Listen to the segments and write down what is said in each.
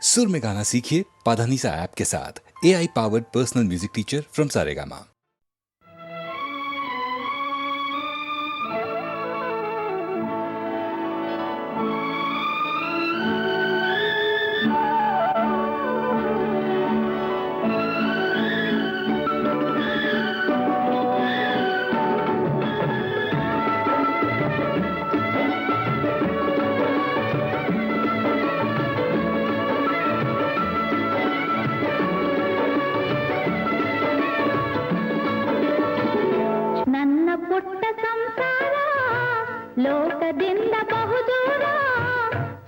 सुर में गाना सीखिए पाधानीसा ऐप के साथ। AI powered personal music teacher from Saregama. ಪುಟ್ಟ ಸಂಸಾರ ಲೋಕದಿಂದ ಬಹುದೂರ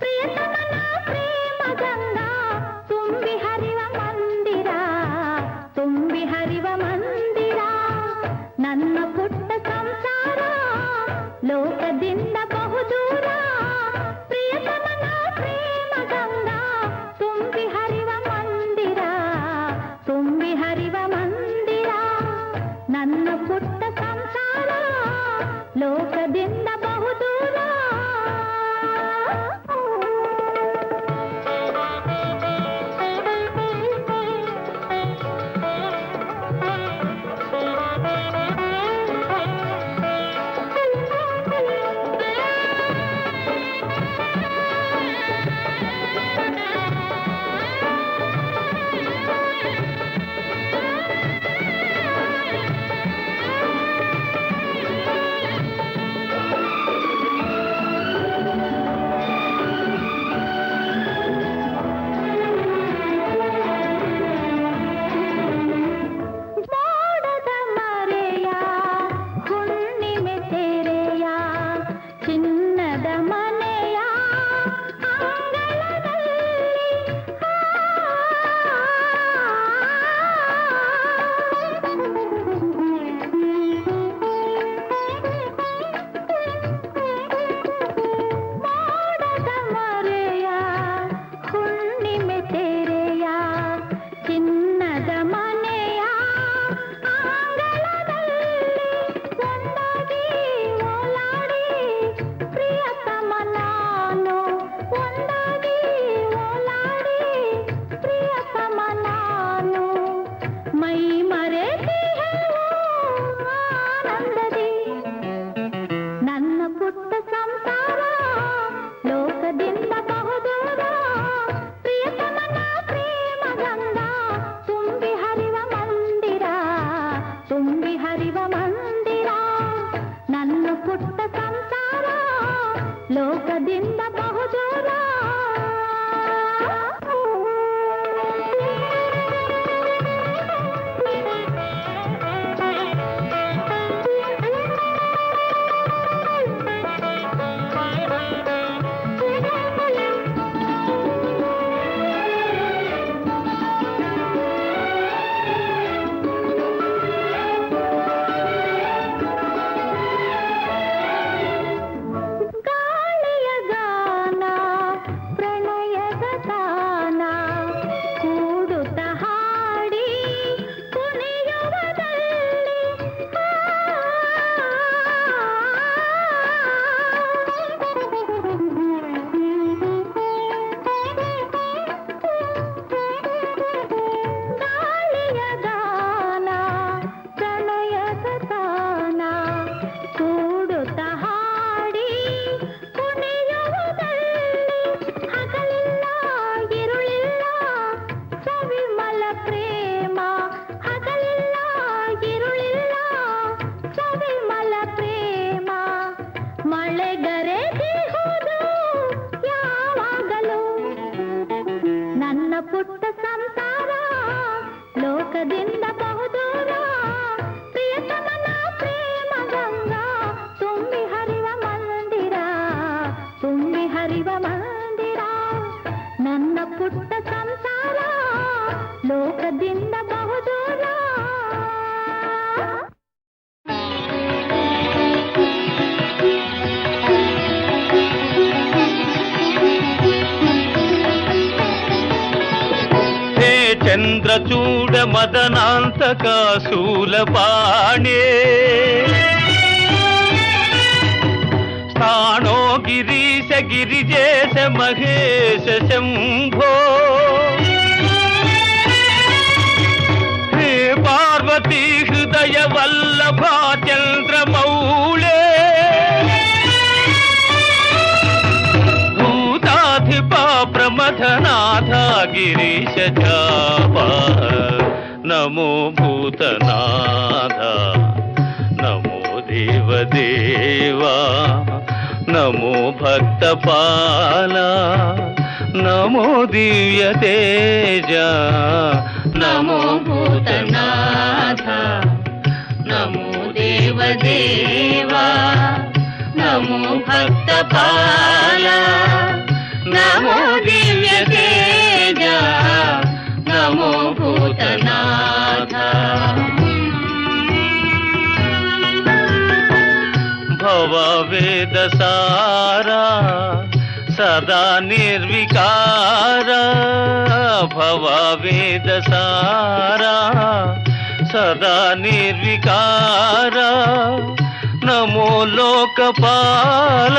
ಪ್ರಿಯತಮನ ಪ್ರೇಮ ಗಂಗಾ ತುಂಬಿ ಹರಿವ ಮಂದಿರ ತುಂಬಿ ಹರಿವ ಮಂದಿರ ನನ್ನ ಪುಟ್ಟ ಸಂಸಾರ ಲೋಕದಿಂದ ಬಹುದೂರ ಪ್ರಿಯತಮನ ಪ್ರೇಮ ಗಂಗಾ ತುಂಬಿ ಹರಿವ ಮಂದಿರ ತುಂಬಿ ಹರಿವ ಮಂದಿರ ನನ್ನ ಪುಟ್ಟ ಸಂಸಾರ ಲೋಕದಿಂದ ಬಹುದೂರ ಲೋಕದಿಂದ ಬಹುದೂರ ಪುಟ್ಟ ಸಂಸಾರ ಲೋಕದಿಂದ ಬಹುದೂರ ಪ್ರಿಯತಮನ ಪ್ರೇಮ ಗಂಗಾ ತುಂಬಿ ಹರಿವ ಮಂದಿರ ತುಂಬಿ ಹರಿವ ಮಂದಿರ ನನ್ನ ಪುಟ್ಟ ಸಂಸಾರ ಲೋಕದಿಂದ ಬಹುದೂರ చంద్రచూడ మదనాంతక శూలపాణే స్థానో గిరీశ గిరిజేశ మహేశ శంభో ನಾಥನಾಥ ಗಿರೀಶ ಚಾಪ ನಮೋ ಭೂತನಾಥ ನಮೋ ದೇವದೇವಾ ನಮೋ ಭಕ್ತಪಾಲ ನಮೋ ದಿವ್ಯ ತೇಜ ನಮೋ ಭೂತನಾಥ ನಮೋ ದೇವದೇವಾ ನಮೋ ಭಕ್ತಪಾಲ ನಮೋ ದಿವ್ಯ ತೇಜ ನಮೋ ಭೂತನಾಥ ಭವ ವೇದ ಸಾರ ಸದಾ ನಿರ್ವಿಕಾರ ಭವ ವೇದ ಸಾರ ಸದಾ ನಿರ್ವಿಕಾರ ನಮೋ ಲೋಕಪಾಲ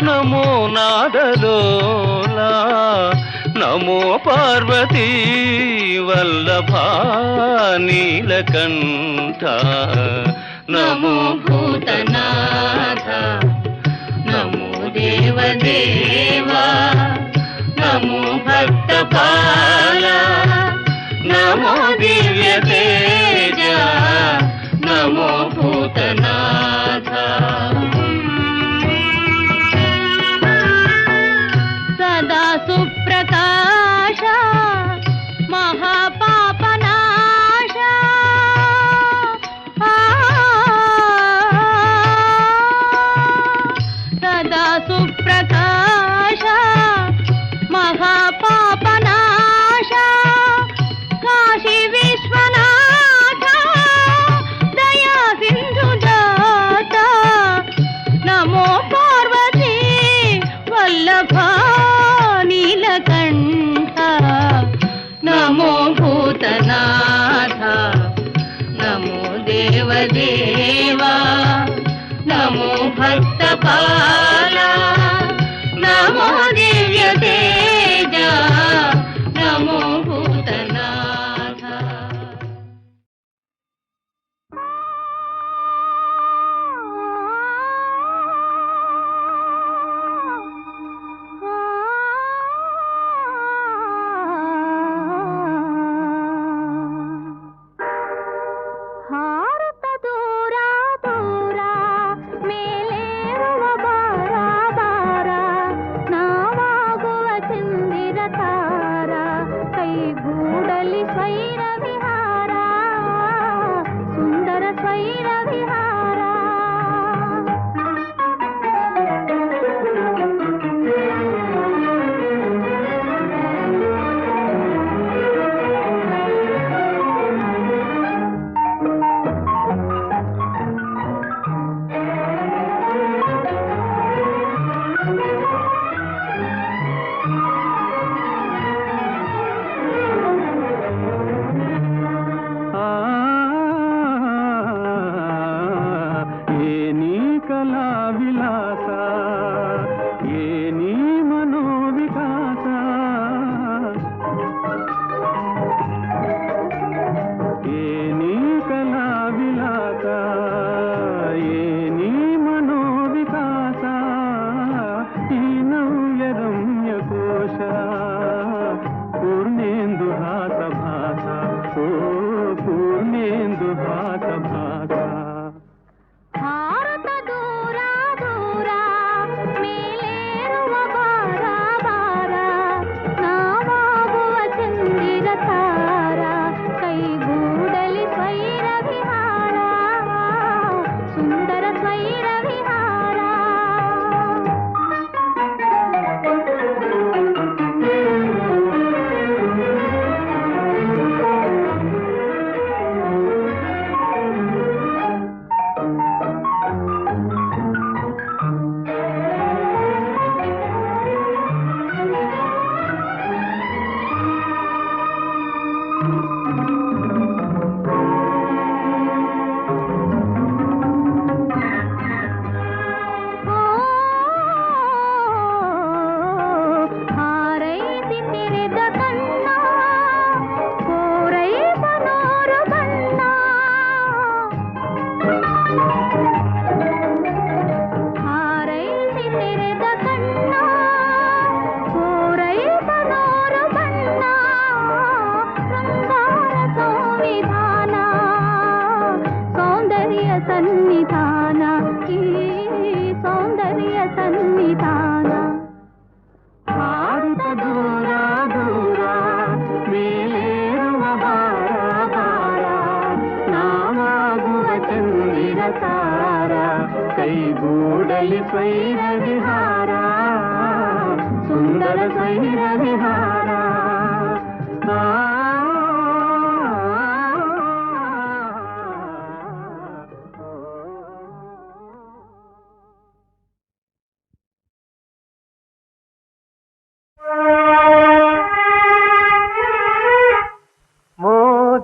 ನಮೋ ನಾದಲೋಲ ನಮೋ ಪಾರ್ವತೀ ವಲ್ಲಭ ನೀಲಕಂಠ ನಮೋ ಭೂತನಾಥ ನಮೋ ದೇವದೇವಾ ನಮೋ ಭಕ್ತಪಾಲ ನಮೋ ದಿವ್ಯ ತೇಜ ನಮೋ ಭೂತನಾಥ ಸದಾ ಸುಪ್ರಕಾಶ ಮಹಾಪಾಪನಾಶ ಸದಾ ಸುಪ್ರಕಾಶ ಮಹಾಪಾಪನಾಶ ಕಾಶಿ ವಿಶ್ವನಾಥ ದಯಾ ಸಿಂಧು ಜಾತ ನಮೋ ಪಾರ್ವತಿ ವಲ್ಲಭ ನೀಲಕಂಠ ನಮೋ ಭೂತನಾಥ ನಮೋ ದೇವದೇವಾ ನಮೋ ಭಕ್ತಪಾಲ ನಮೋ ದಿವ್ಯ ತೇಜ ನಮೋ ಭೂತನಾಥ ಹಾರುತ್ತ ದೂರ ದೂರ ಮೇಲೇರುವ ಬಾರ ಬಾರ ನಾವಾಗುವ ಚಿನ್ನ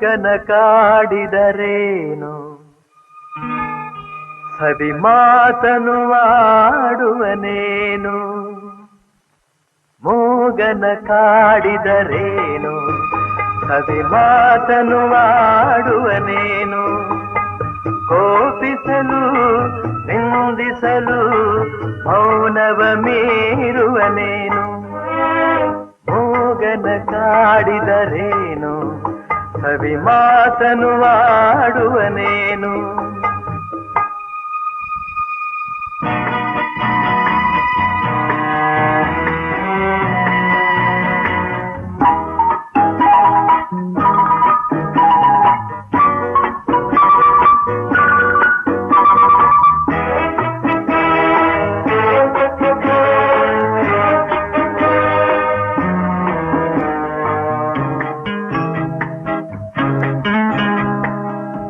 ಮೂಗನ ಕಾಡಿದರೇನು ಸವಿ ಮಾತನು ಆಡುವನೇನು ಮೂಗನ ಕಾಡಿದರೇನು ಸವಿ ಮಾತನು ಆಡುವನೇನು ಕೋಪಿಸಲು ನಿಂದಿಸಲು ಮೌನವ ಮೀರುವನೇನು ಮೂಗನ ಕಾಡಿದರೇನು ಸವಿ ಮಾತನು ಆಡುವನೇನು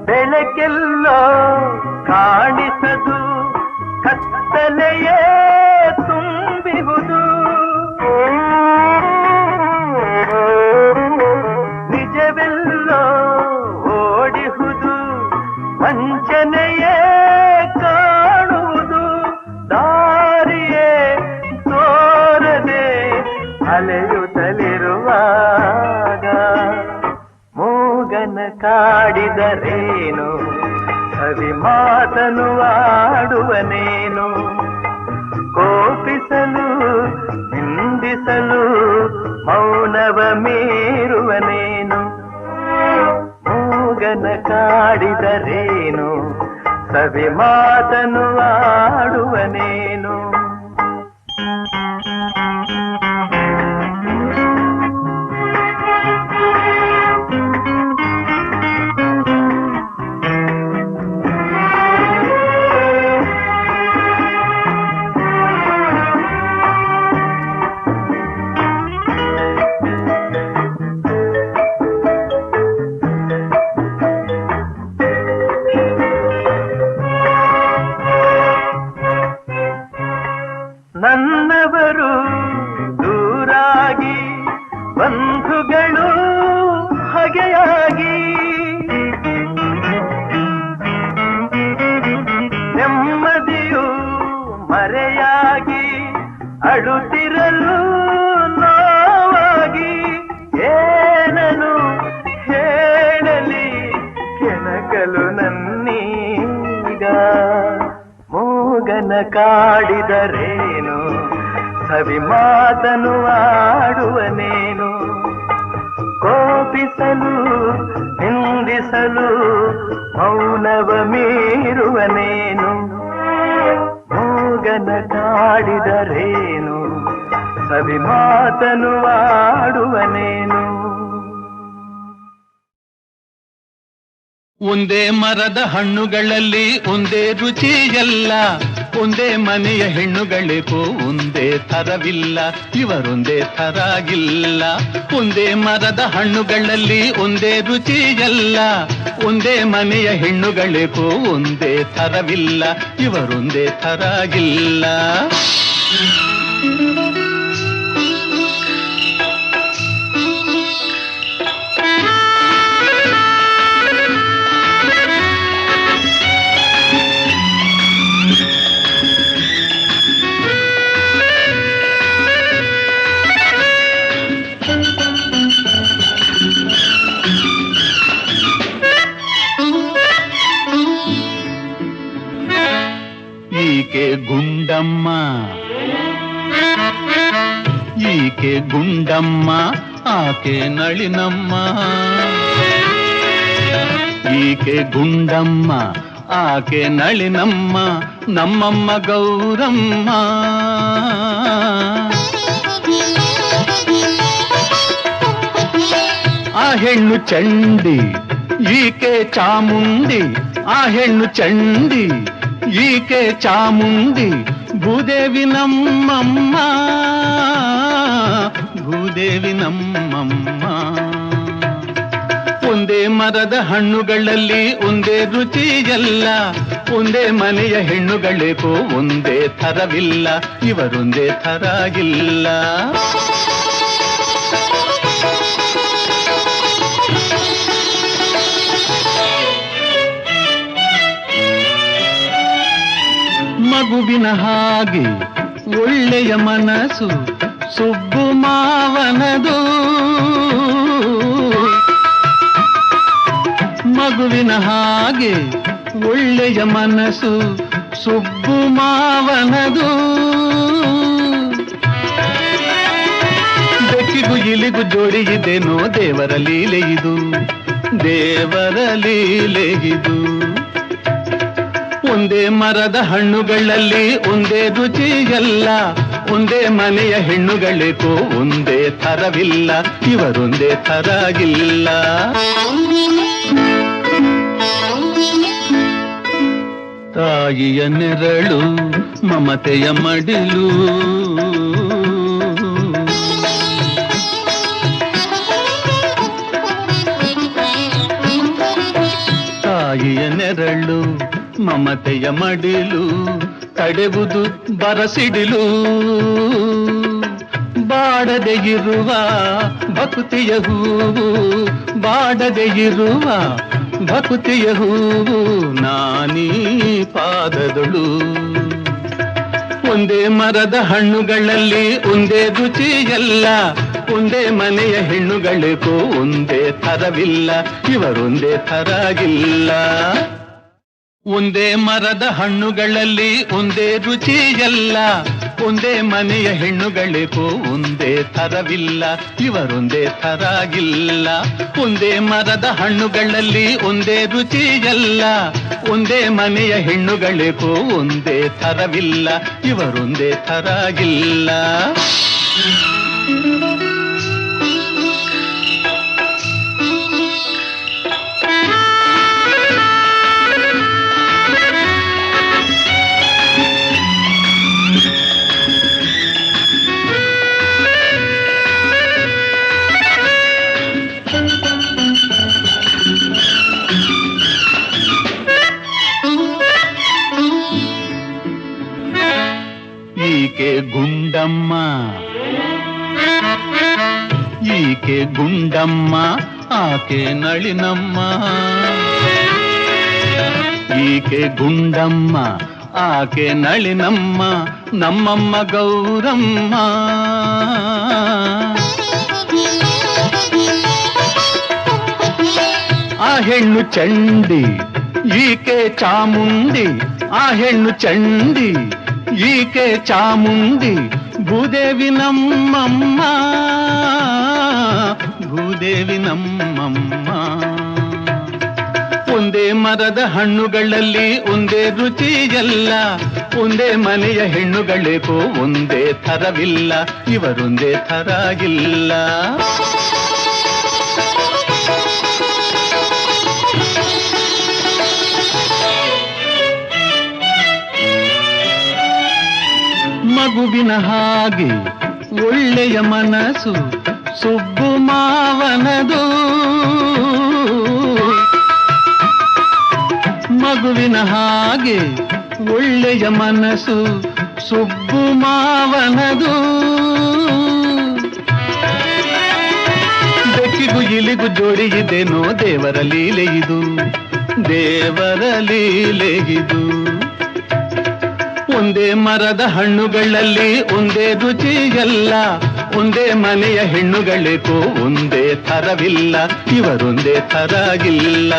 ಬೆಳಕೆಲ್ಲೋ ಕಾಣಿಸದು ಕತ್ತಲೆಯೇ ತುಂಬಿಹುದು ನಿಜವೆಲ್ಲೋ ಓಡಿಹುದು ವಂಚನೆಯೇ ಕಾಣುವುದು ದಾರಿಯೇ ತೋರದೆ ಅಲೆಯುತ್ತಲಿರುವಾಗ ಮೂಗನ ಕಾಡಿದರೇನು ಸವಿ ಮಾತನು ಆಡುವನೇನು ಕೋಪಿಸಲು ನಿಂದಿಸಲು ಮೌನವ ಮೀರುವನೇನು ಮೂಗನ ಕಾಡಿದರೇನು ಸವಿ ಮಾತನು ಆಡುವನೇನು ನನ್ನವರು ದೂರಾಗಿ ಬಂಧುಗಳು ಹಗೆಯಾಗಿ ನೆಮ್ಮದಿಯು ಮರೆಯಾಗಿ ಅಳುತ್ತಿರಲು ನೋವಾಗಿ ಏನನು ಹೇಳಲಿ ಕೆಣಕಲು ನನ್ನೀಗ ಮೂಗನ ಕಾಡಿದರೇನು ಸವಿ ಮಾತನು ಆಡುವನೇನು ಕೋಪಿಸಲು ನಿಂದಿಸಲು ಮೌನವ ಮೀರುವನೇನು ಮೂಗನ ಕಾಡಿದರೇನು ಸವಿ ಮಾತನು ಆಡುವನೇನು ಒಂದೇ ಮರದ ಹಣ್ಣುಗಳಲ್ಲಿ ಒಂದೇ ರುಚಿಯಲ್ಲ ಒಂದೇ ಮನೆಯ ಹೆಣ್ಣುಗಳಿಗೂ ಒಂದೇ ಥರವಿಲ್ಲ ಇವರೊಂದೇ ಥರಾಗಿಲ್ಲ ಒಂದೇ ಮರದ ಹಣ್ಣುಗಳಲ್ಲಿ ಒಂದೇ ರುಚಿಯಲ್ಲ ಒಂದೇ ಮನೆಯ ಹೆಣ್ಣುಗಳಿಗೂ ಒಂದೇ ಥರವಿಲ್ಲ ಇವರೊಂದೇ ಥರಾಗಿಲ್ಲ ಈಕೆ ಗುಂಡಮ್ಮ ಈಕೆ ಗುಂಡಮ್ಮ ಆಕೆ ನಳಿನಮ್ಮ ಈಕೆ ಗುಂಡಮ್ಮ ಆಕೆ ನಳಿನಮ್ಮ ನಮ್ಮಮ್ಮ ಗೌರಮ್ಮ ಆ ಹೆಣ್ಣು ಚಂಡಿ ಈಕೆ ಚಾಮುಂಡಿ ಆ ಹೆಣ್ಣು ಚಂಡಿ ಈಕೆ ಚಾಮುಂಡಿ ಭೂದೇವಿ ನಮ್ಮಮ್ಮ ಭೂದೇವಿ ನಮ್ಮಮ್ಮ ಒಂದೇ ಮರದ ಹಣ್ಣುಗಳಲ್ಲಿ ಒಂದೇ ರುಚಿಯಲ್ಲ ಒಂದೇ ಮನೆಯ ಹೆಣ್ಣುಗಳಿಗೂ ಒಂದೇ ಥರವಿಲ್ಲ ಇವರೊಂದೇ ಥರಾಗಿಲ್ಲ ಮಗುವಿನ ಹಾಗೆ ಒಳ್ಳೆಯ ಮನಸ್ಸು ಸುಬ್ಬು ಮಾವನದು. ಮಗುವಿನ ಹಾಗೆ ಒಳ್ಳೆಯ ಮನಸ್ಸು ಸುಬ್ಬು ಮಾವನದು. ಬೆಕ್ಕಿಗೂ ಇಲಿಗೂ ಜೋಡಿ ಇದೇನೋ ದೇವರ ಲೀಲೆ ಇದು, ದೇವರ ಲೀಲೆ ಇದು. ಒಂದೇ ಮರದ ಹಣ್ಣುಗಳಲ್ಲಿ ಒಂದೇ ರುಚಿ ಎಲ್ಲ, ಒಂದೇ ಮನೆಯ ಹೆಣ್ಣುಗಳೇಕೋ ಒಂದೇ ಥರವಿಲ್ಲ, ಇವರೊಂದೇ ಥರಾಗಿಲ್ಲ. ತಾಯಿಯ ನೆರಳು ಮಮತೆಯ ಮಡಿಲು, ತಾಯಿಯ ನೆರಳು ಮಮತೆಯ ಮಡಿಲು, ತಡೆವುದು ಬರಸಿಡಿಲು. ಬಾಡದೆ ಇರುವ ಭಕ್ತಿಯ ಹೂವು, ಬಾಡದೆ ಇರುವ ಭಕ್ತಿಯ ಹೂವು ನಾನೀ ಪಾದದಳು. ಒಂದೇ ಮರದ ಹಣ್ಣುಗಳಲ್ಲಿ ಒಂದೇ ರುಚಿ ಎಲ್ಲ, ಒಂದೇ ಮನೆಯ ಹೆಣ್ಣುಗಳೇಕೋ ಒಂದೇ ಥರವಿಲ್ಲ, ಇವರೊಂದೇ ಥರಾಗಿಲ್ಲ. ಒಂದೇ ಮರದ ಹಣ್ಣುಗಳಲ್ಲಿ ಒಂದೇ ರುಚಿ ಎಲ್ಲ, ಒಂದೇ ಮನೆಯ ಹೆಣ್ಣುಗಳೇಕೋ ಒಂದೇ ಥರವಿಲ್ಲ, ಇವರೊಂದೇ ಥರಾಗಿಲ್ಲ. ಒಂದೇ ಮರದ ಹಣ್ಣುಗಳಲ್ಲಿ ಒಂದೇ ರುಚಿ ಎಲ್ಲ, ಒಂದೇ ಮನೆಯ ಹೆಣ್ಣುಗಳೇಕೋ ಒಂದೇ ಥರವಿಲ್ಲ, ಇವರೊಂದೇ ಥರಾಗಿಲ್ಲ. ಈಕೆ ಗುಂಡಮ್ಮ, ಈಕೆ ಗುಂಡಮ್ಮ, ಆಕೆ ನಳಿನಮ್ಮ. ಈಕೆ ಗುಂಡಮ್ಮ, ಆಕೆ ನಳಿನಮ್ಮ, ನಮ್ಮಮ್ಮ ಗೌರಮ್ಮ. ಆ ಹೆಣ್ಣು ಚಂಡಿ, ಈಕೆ ಚಾಮುಂಡಿ. ಆ ಹೆಣ್ಣು ಚಂಡಿ, ಈಕೆ ಚಾಮುಂಡಿ. ಭೂದೇವಿ ನಮ್ಮಮ್ಮ, ಭೂದೇವಿ ನಮ್ಮಮ್ಮ. ಒಂದೇ ಮರದ ಹಣ್ಣುಗಳಲ್ಲಿ ಒಂದೇ ರುಚಿ ಎಲ್ಲ, ಒಂದೇ ಮನೆಯ ಹೆಣ್ಣುಗಳೇಕೋ ಒಂದೇ ಥರವಿಲ್ಲ, ಇವರೊಂದೇ ಥರಾಗಿಲ್ಲ. ಮಗುವಿನ ಹಾಗೆ ಒಳ್ಳೆಯ ಮನಸ್ಸು ಸುಬ್ಬು ಮಾವನದು. ಮಗುವಿನ ಹಾಗೆ ಒಳ್ಳೆಯ ಮನಸ್ಸು ಸುಬ್ಬು ಮಾವನದು. ಬೆಕ್ಕಿಗೂ ಇಲಿಗೂ ಜೋಡಿ ಇದೇನೋ ದೇವರ ಲೀಲೆ ಇದು, ದೇವರ ಲೀಲೆ ಇದು. ಒಂದೇ ಮರದ ಹಣ್ಣುಗಳಲ್ಲಿ ಒಂದೇ ರುಚಿ ಎಲ್ಲ, ಒಂದೇ ಮನೆಯ ಹೆಣ್ಣುಗಳೇಕೋ ಒಂದೇ ಥರವಿಲ್ಲ, ಇವರೊಂದೇ ಥರಾಗಿಲ್ಲ.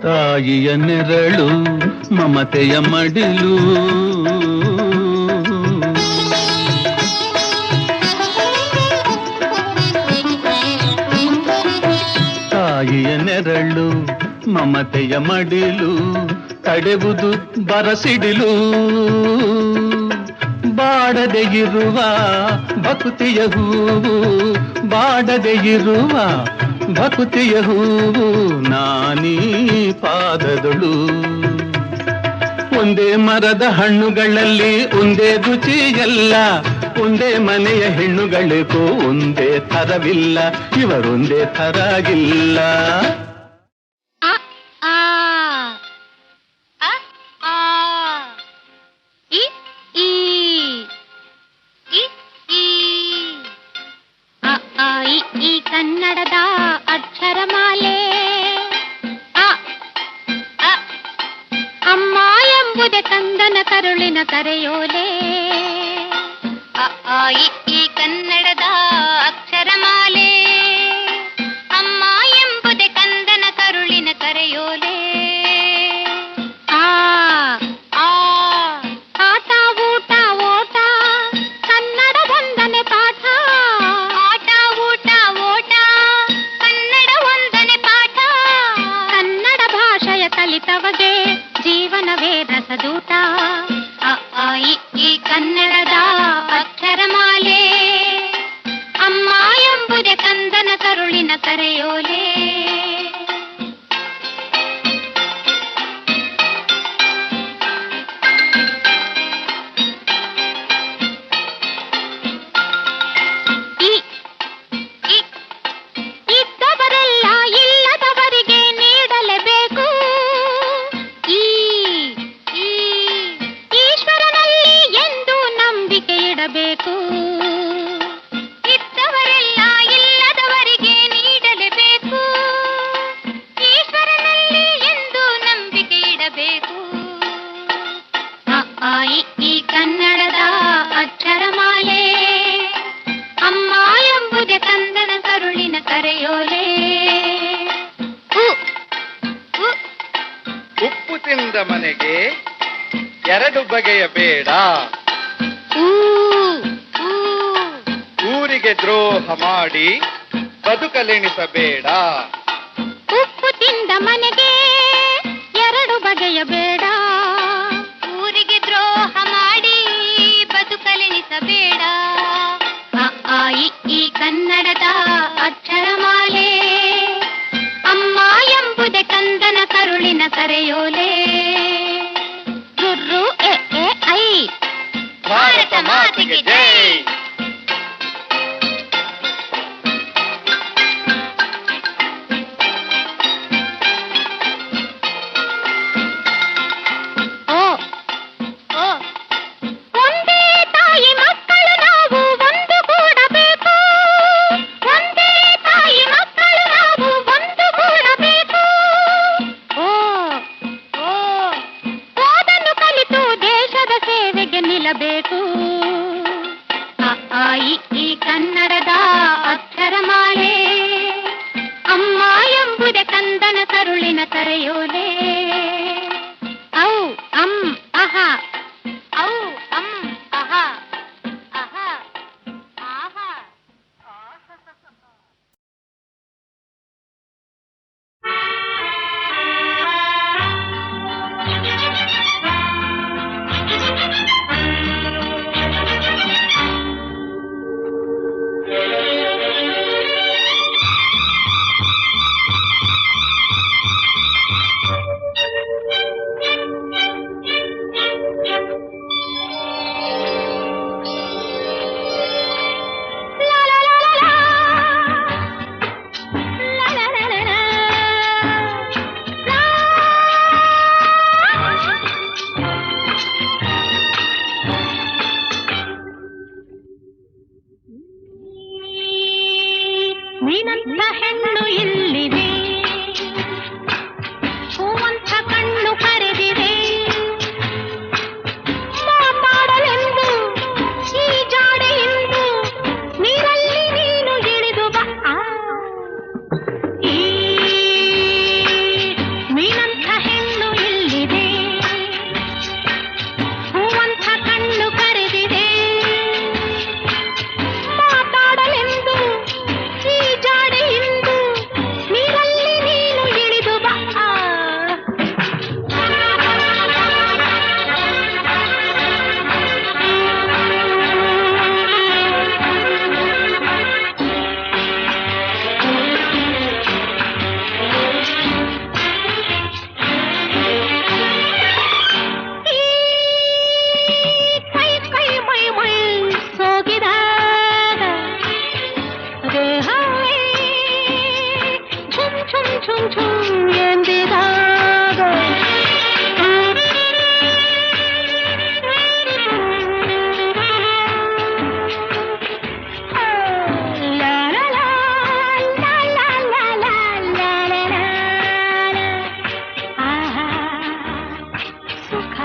ತಾಯಿಯ ನೆರಳು ಮಮತೆಯ ಮಡಿಲು, ತಾಯಿಯ ನೆರಳು ಮಮತೆಯ ಮಡಿಲು, ತಡೆವುದು ಬರಸಿಡಿಲು. ಬಾಡದೆ ಇರುವ ಭಕ್ತಿಯ ಹೂವು, ಬಾಡದೆ ಇರುವ ಭಕ್ತಿಯ ಹೂವು ನಾನೀ ಪಾದದಳು. ಒಂದೇ ಮರದ ಹಣ್ಣುಗಳಲ್ಲಿ ಒಂದೇ ರುಚಿ ಎಲ್ಲ, ಒಂದೇ ಮನೆಯ ಹೆಣ್ಣುಗಳೇಕೋ ಒಂದೇ ಥರವಿಲ್ಲ, ಇವರೊಂದೇ ಥರಾಗಿಲ್ಲ. ಈ ಕನ್ನಡದ ಅಕ್ಷರಮಾಲೆ ಅ ಕರುಳಿನ ಕರೆಯೋಲೆ ಅ ಆ ಇ ಈ ಕನ್ನಡದ ಅಕ್ಷರಮಾಲೆ ಅಮ್ಮ ಎಂಬುದೇ ಕಂದನ ಕರುಳಿನ ಕರೆಯೋಲೆ ಆ ಆ ಆಟ ಊಟ ಓಟ ಕನ್ನಡ ಒಂದನೆ ಪಾಠ ಆಟ ಊಟ ಓಟ ಕನ್ನಡ ಒಂದನೆ ಪಾಠ ಕನ್ನಡ ಭಾಷೆಯ ಕಲಿತವಗೆ ಜೀವನವೇ ರಸದೂಟ ಅ ಆ ಇ ಈ ಕನ್ನಡದ ಅಕ್ಷರಮಾಲೆ ಅಮ್ಮ ಎಂಬುದೇ ಕಂದನ ಕರುಳಿನ ಕರೆಯೋಲೆ ಇದ್ದವರೆಲ್ಲ ಇಲ್ಲದವರಿಗೆ ನೀಡಲೇಬೇಕು ಈಶ್ವರನಲ್ಲಿ ಎಂದು ನಂಬಿಕೆ ಇಡಬೇಕು ಇದ್ದವರೆಲ್ಲ ಇಲ್ಲದವರಿಗೆ ನೀಡಲೇಬೇಕು ಈಶ್ವರನಲ್ಲಿ ಎಂದು ನಂಬಿಕೆ ಇಡಬೇಕು ಅ ಆ ಇ ಈ ಕನ್ನಡದ ಅಕ್ಷರಮಾಲೆ ಅಮ್ಮ ಎಂಬುದೇ ಕಂದನ ಕರುಳಿನ ಕರೆಯೋಲೆ ಉಪ್ಪು ತಿಂದ ಮನೆಗೆ ಎರಡು ಬಗೆಯ ಬೇಡ ಊರಿಗೆ ದ್ರೋಹ ಮಾಡಿ ಬದುಕಲೆಣಿಸಬೇಡ ಉಪ್ಪು ತಿಂದ ಮನೆಗೆ ಎರಡು ಬಗೆಯ ಬೇಡ ಊರಿಗೆ ದ್ರೋಹ ಮಾಡಿ ಬದುಕಲೆನಿಸಬೇಡ ಅ ಆ ಇ ಈ ಕನ್ನಡದ ಅಕ್ಷರಮಾಲೆ ಅಮ್ಮ ಎಂಬುದೇ ಕಂದನ ಕರುಳಿನ ಕರೆಯೋಲೆ ರುರ್ರು ಎ ಎ ಐ ಭಾರತ ಮಾತೆಗೆ ಜೈ. ಓ ಓ ಒಂದೇ ತಾಯಿ ಮಕ್ಕಳು ನಾವು ಒಂದು ಕೂಡಬೇಕು ಒಂದೇ ತಾಯಿ ಮಕ್ಕಳು ನಾವು ಒಂದು ಕೂಡಬೇಕು ಓ ಓ ಓದನ್ನು ಕಲಿತು ದೇಶದ ಸೇವೆಗೆ ನಿಲ್ಲಬೇಕು ಅ ಆ ಇ ಈ ಕನ್ನಡದ ಅಕ್ಷರಮಾಲೆ ಅಮ್ಮ ಎಂಬುದೇ ಕಂದನ ಕರುಳಿನ ಕರೆಯೋಲೆ ಔ ಅಂ ಅಹ ಔ ಅಂ ಅಹ ಅಹ ಆಹ ನೀನಂತ ಹೆಣ್ಣು ಇಲ್ಲಿದೆ ಹೂವಂತ ಕಣ್ಣು ಕರೆದಿದೆ ಮಾತಾಡಲೆಂದು ಈ ಜಾಡೆಯಿಂದ ನೀರಲ್ಲಿ ನೀನು ಇಳಿದು ಬಾ ಈ ನೀನಂತ ಹೆಣ್ಣು ಇಲ್ಲಿದೆ ಹೂವಂತ ಕಣ್ಣು ಕರೆದಿದೆ ಮಾತಾಡಲೆಂದು ಈ ಜಾಡೆಯಿಂದ ನೀರಲ್ಲಿ ನೀನು ಇಳಿದು ಬಾ ಕೈ ಕೈ ಮೈ ಮೈ ಸೋಗಿದಾಗ ದೇಹವೇ ಝುಮ್ ಝುಮ್ ಝುಮ್ ಝುಮ್ ಎಂದಿದಾಗ ಲಾ ಲಾ ಲಾ ಲಾ ಲಾ ಲಾ ಲಾ ಲಾ ಲಾ ಲಾ ಆಹಾ ಸುಖ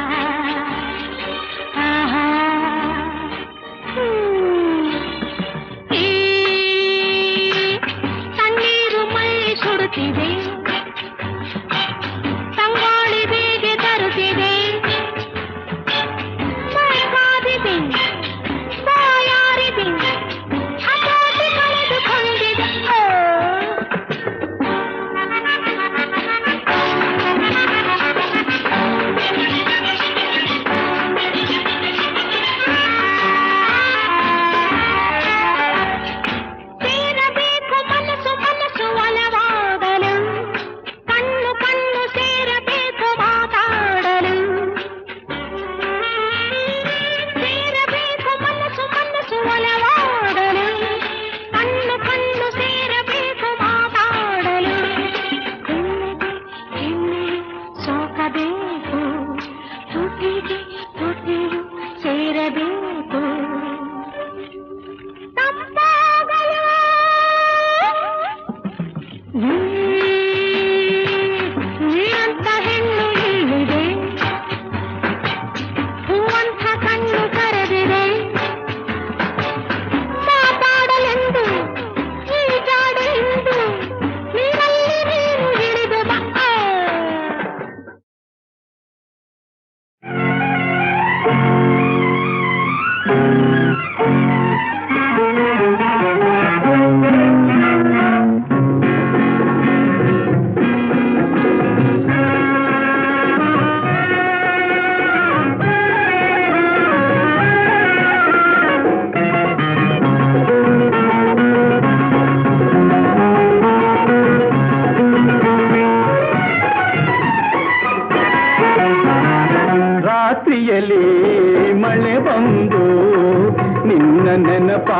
ನೆನಪ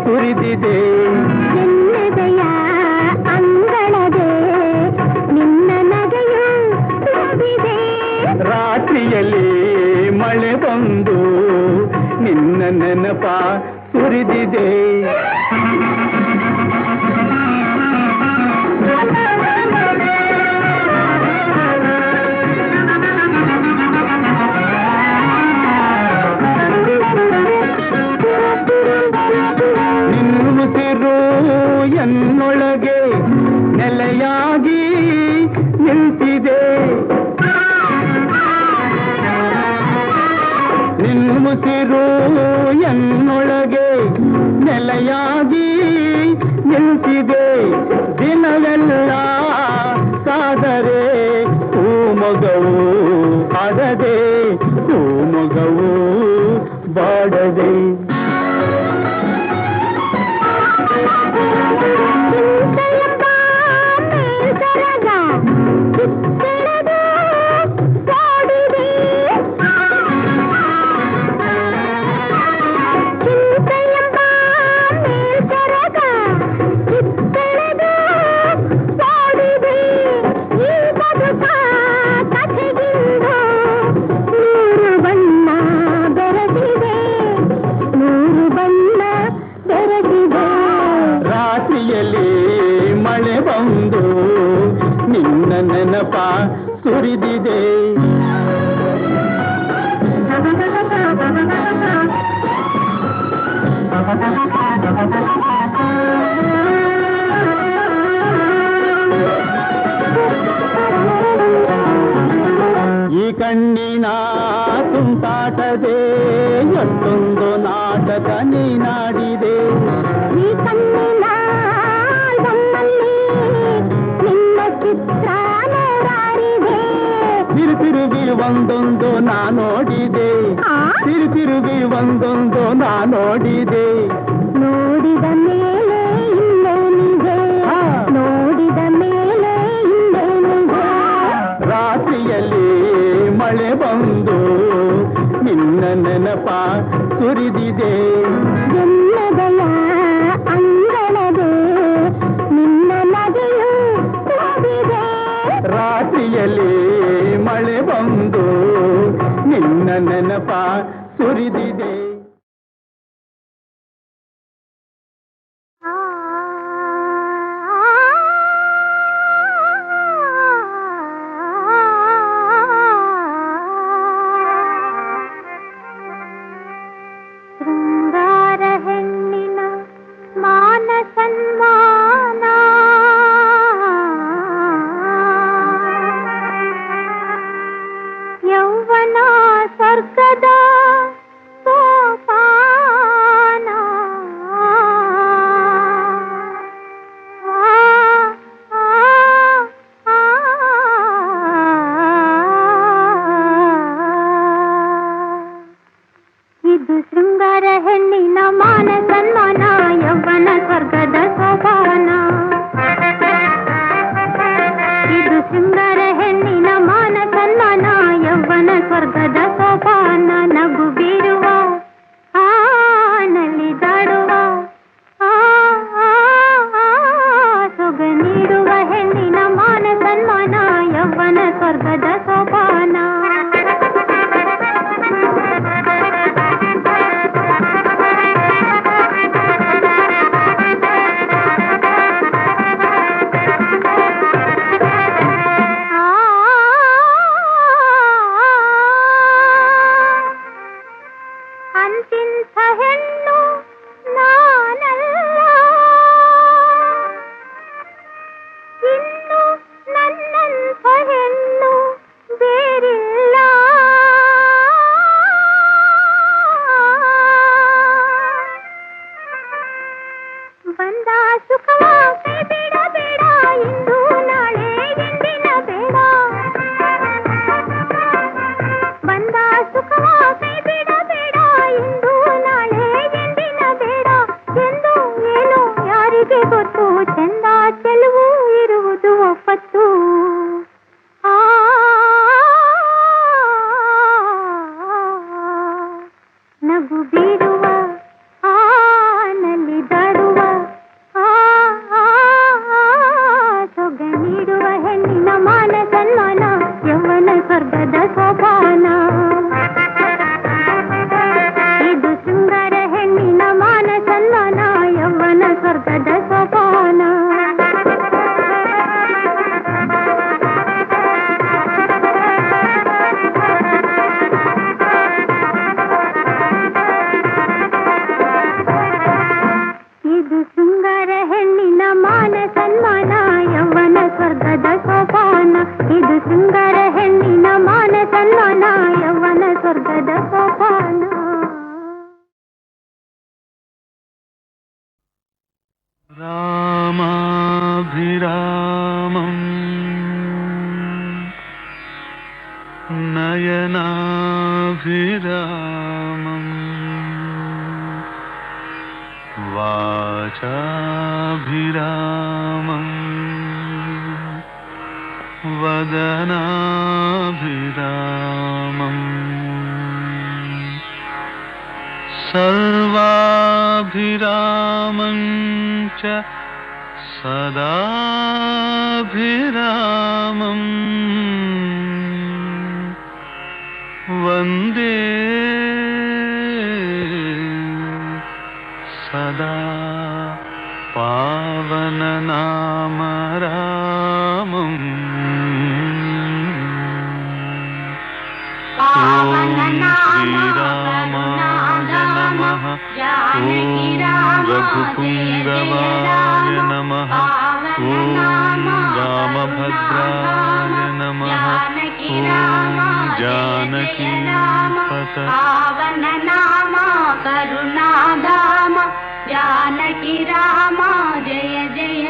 ಸುರಿದಿದೆ. ಎನ್ನೆದೆಯ ಅಂಗಳದೆ ನಿನ್ನ ನಗೆಯು ತುಂಬಿದೆ. ರಾತ್ರಿಯಲ್ಲಿ ಮಳೆ ಬಂದು ನಿನ್ನ ನೆನಪ ಸುರಿದಿದೆ. ನಿನ್ನುಸಿರು ಎನ್ನೊಳಗೆ ನೆಲೆಯಾಗಿ ನಿಂತಿದೆ. ನಿನ್ನುಸಿರು ಎನ್ನೊಳಗೆ ನೆಲೆಯಾಗಿ ನಿಂತಿದೆ. ದಿನವೆಲ್ಲ ಸಾದರೆ ಹೂಮೊಗವು ಆಡದೆ, ಹೂಮೊಗವು ಬಾಡದೆ. ಮಳೆ ಬಂದು ನಿನ್ನ ನೆನಪ ಸುರಿದಿದೆ. ಈ ಕಣ್ಣಿನ ತುಂಟಾಟದೆ ಎಷ್ಟೊಂದು ನಾಟಕ ನೀನಾಡಿದೆ. ಈ ಕಣ್ಣಿನ ಆಲ್ಬಮ್ಮಲ್ಲಿ ನಿನ್ನ ಚಿತ್ರ ನೂರಾರಿದೆ. ತಿರುಗಿ ಒಂದೊಂದು ನಾ ನೋಡಿದೆ. ತಿರುಗಿ ಒಂದೊಂದು ನಾ ನೋಡಿದೆ. ನೋಡಿದ ಮೇಲೆ ಇನ್ನೇನಿದೆ, ನೋಡಿದ ಮೇಲೆ ಇನ್ನೇನಿದೆ. ರಾತ್ರಿಯಲ್ಲಿ ಮಳೆ ಬಂದು ನಿನ್ನ ನೆನಪ ಸುರಿದಿದೆ. ಎನ್ನದೆಯ ಅಂಗಳದೆ ನಿನ್ನ ನಗೆಯು ತುಂಬಿದೆ. ರಾತ್ರಿಯಲ್ಲಿ ಮಳೆ ಬಂದು ನಿನ್ನ ನೆನಪ ಸುರಿದಿದೆ. ಶೃಂಗಾರ ಹೆಣ್ಣಿನ ಮಾನ ಸನ್ಮಾನ, ಯೌವನ ಸ್ವರ್ಗದ ಸೋಪಾನ. ಇದು ಶೃಂಗಾರ ಹೆಣ್ಣಿನ ಮಾನ ಸನ್ಮಾನ, ಯೌವನ ಸ್ವರ್ಗದ ಸೋಪಾನ. ಇದು ಶೃಂಗಾರ ಹೆಣ್ಣಿನ ಮಾನ ಸನ್ಮಾನ, ಯೌವನ ಸ್ವರ್ಗದ ಸೋಪಾನ. ನಗು ಬೀರುವ ನಲಿದಾಡುವ ಸೊಗ ನೀಡುವ ಹೆಣ್ಣಿನ ಮಾನ ಸನ್ಮಾನ, ಯೌವನ ಸ್ವರ್ಗದ ಸೋಪಾನ. రామాభిరామం నయనాభిరామం వాచాభిరామం వదనాభిరామం సర్వాభిరామం చ సదాభిరామం వందే సదా పావననామరామం ఓం శ్రీరామాయ నమః ఓం రఘుపుంగవాయ నమః ఓం రామభద్రాయ నమః ఓం జానకీపత పావన నామ కరుణాధామ జానకి రామ జయ జయ